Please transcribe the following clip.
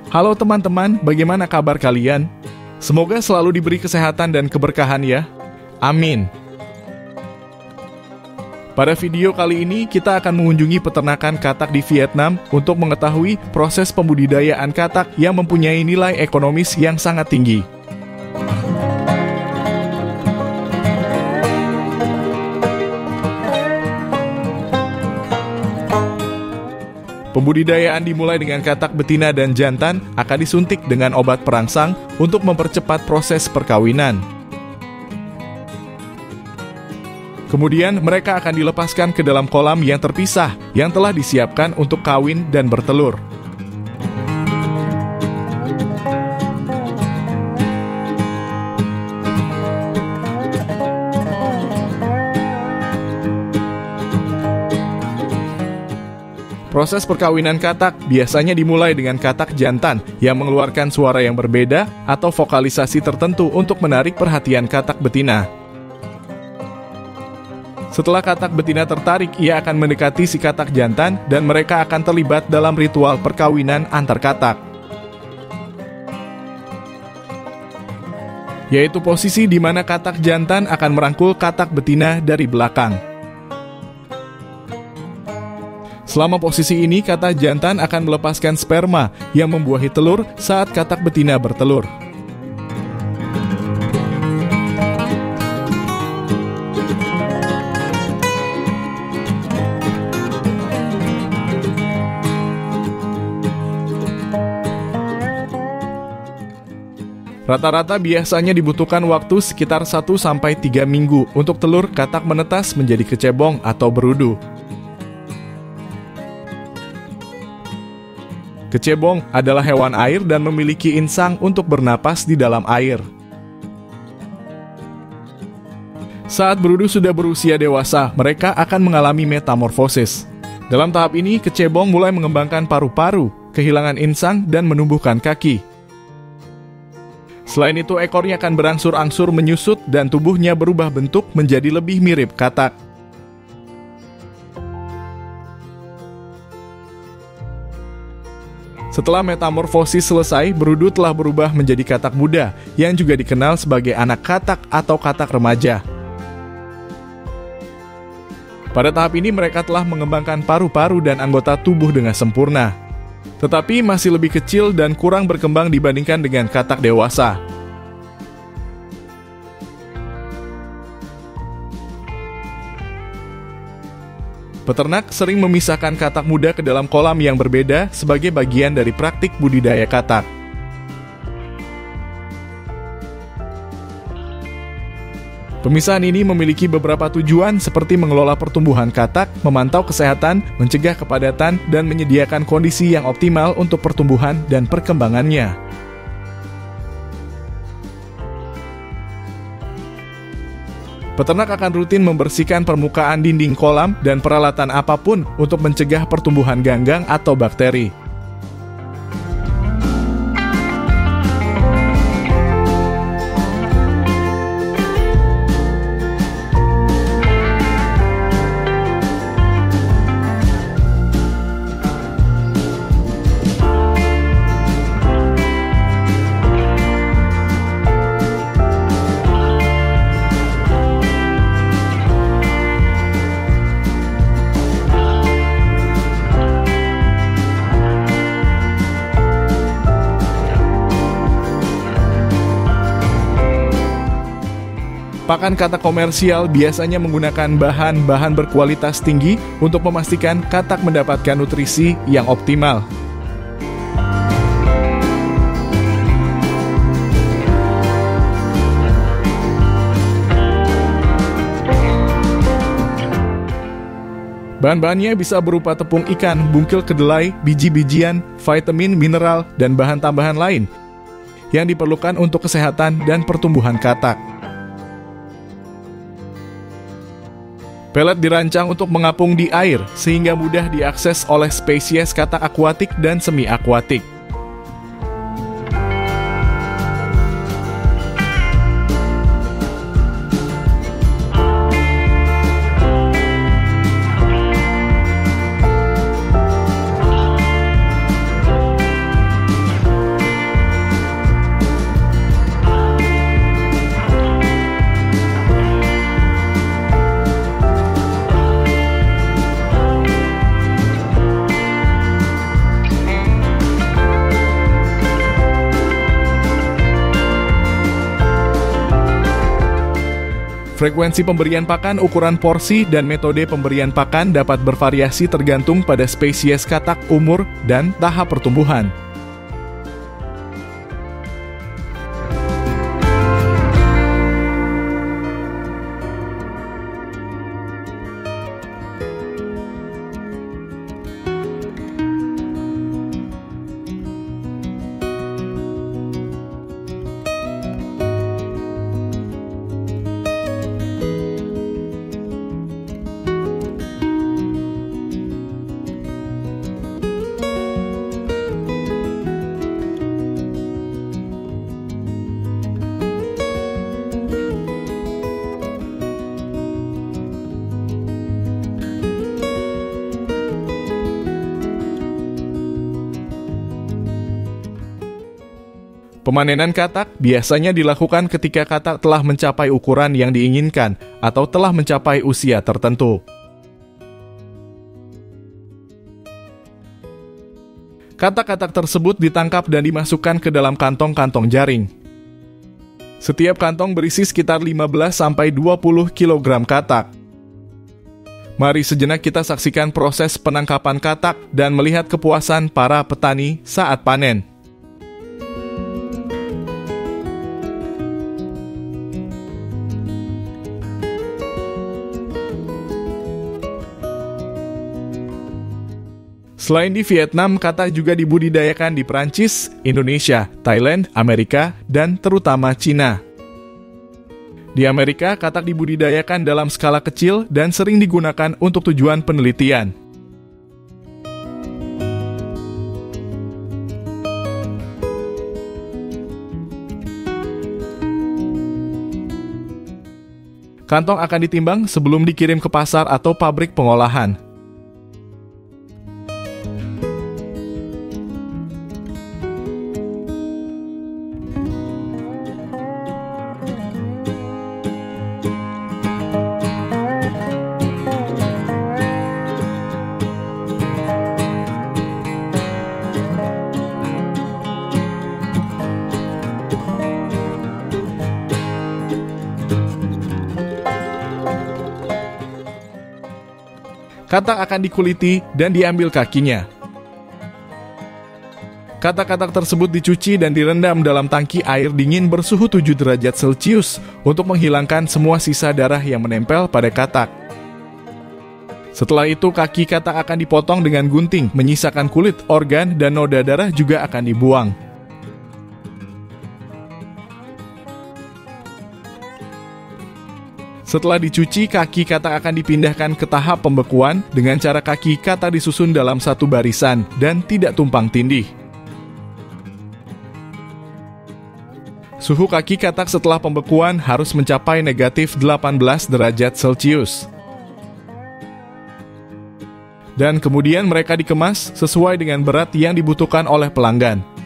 Halo teman-teman, bagaimana kabar kalian? Semoga selalu diberi kesehatan dan keberkahan ya. Amin. Pada video kali ini, kita akan mengunjungi peternakan katak di Vietnam untuk mengetahui proses pembudidayaan katak yang mempunyai nilai ekonomis yang sangat tinggi. Pembudidayaan dimulai dengan katak betina dan jantan akan disuntik dengan obat perangsang untuk mempercepat proses perkawinan. Kemudian mereka akan dilepaskan ke dalam kolam yang terpisah yang telah disiapkan untuk kawin dan bertelur. Proses perkawinan katak biasanya dimulai dengan katak jantan yang mengeluarkan suara yang berbeda atau vokalisasi tertentu untuk menarik perhatian katak betina. Setelah katak betina tertarik, ia akan mendekati si katak jantan dan mereka akan terlibat dalam ritual perkawinan antar katak. Yaitu posisi di mana katak jantan akan merangkul katak betina dari belakang. Selama posisi ini, katak jantan akan melepaskan sperma yang membuahi telur saat katak betina bertelur. Rata-rata biasanya dibutuhkan waktu sekitar 1-3 minggu untuk telur katak menetas menjadi kecebong atau berudu. Kecebong adalah hewan air dan memiliki insang untuk bernapas di dalam air. Saat berudu sudah berusia dewasa, mereka akan mengalami metamorfosis. Dalam tahap ini, kecebong mulai mengembangkan paru-paru, kehilangan insang, dan menumbuhkan kaki. Selain itu, ekornya akan berangsur-angsur menyusut dan tubuhnya berubah bentuk menjadi lebih mirip katak. Setelah metamorfosis selesai, berudu telah berubah menjadi katak muda, yang juga dikenal sebagai anak katak atau katak remaja. Pada tahap ini mereka telah mengembangkan paru-paru dan anggota tubuh dengan sempurna. Tetapi masih lebih kecil dan kurang berkembang dibandingkan dengan katak dewasa. Peternak sering memisahkan katak muda ke dalam kolam yang berbeda sebagai bagian dari praktik budidaya katak. Pemisahan ini memiliki beberapa tujuan seperti mengelola pertumbuhan katak, memantau kesehatan, mencegah kepadatan, dan menyediakan kondisi yang optimal untuk pertumbuhan dan perkembangannya. Peternak akan rutin membersihkan permukaan dinding kolam dan peralatan apapun untuk mencegah pertumbuhan ganggang atau bakteri. Pakan katak komersial biasanya menggunakan bahan-bahan berkualitas tinggi untuk memastikan katak mendapatkan nutrisi yang optimal. Bahan-bahannya bisa berupa tepung ikan, bungkil kedelai, biji-bijian, vitamin, mineral, dan bahan tambahan lain yang diperlukan untuk kesehatan dan pertumbuhan katak. Pelet dirancang untuk mengapung di air sehingga mudah diakses oleh spesies katak akuatik dan semi-akuatik. Frekuensi pemberian pakan, ukuran porsi, dan metode pemberian pakan dapat bervariasi tergantung pada spesies katak, umur, dan tahap pertumbuhan. Pemanenan katak biasanya dilakukan ketika katak telah mencapai ukuran yang diinginkan atau telah mencapai usia tertentu. Katak-katak tersebut ditangkap dan dimasukkan ke dalam kantong-kantong jaring. Setiap kantong berisi sekitar 15-20 kg katak. Mari sejenak kita saksikan proses penangkapan katak dan melihat kepuasan para petani saat panen. Selain di Vietnam, katak juga dibudidayakan di Prancis, Indonesia, Thailand, Amerika, dan terutama Cina. Di Amerika, katak dibudidayakan dalam skala kecil dan sering digunakan untuk tujuan penelitian. Kantong akan ditimbang sebelum dikirim ke pasar atau pabrik pengolahan. Katak akan dikuliti dan diambil kakinya. Katak-katak tersebut dicuci dan direndam dalam tangki air dingin bersuhu 7 derajat Celcius untuk menghilangkan semua sisa darah yang menempel pada katak. Setelah itu, kaki katak akan dipotong dengan gunting, menyisakan kulit, organ, dan noda darah juga akan dibuang. Setelah dicuci, kaki katak akan dipindahkan ke tahap pembekuan dengan cara kaki katak disusun dalam satu barisan dan tidak tumpang tindih. Suhu kaki katak setelah pembekuan harus mencapai negatif 18 derajat Celcius. Dan kemudian mereka dikemas sesuai dengan berat yang dibutuhkan oleh pelanggan.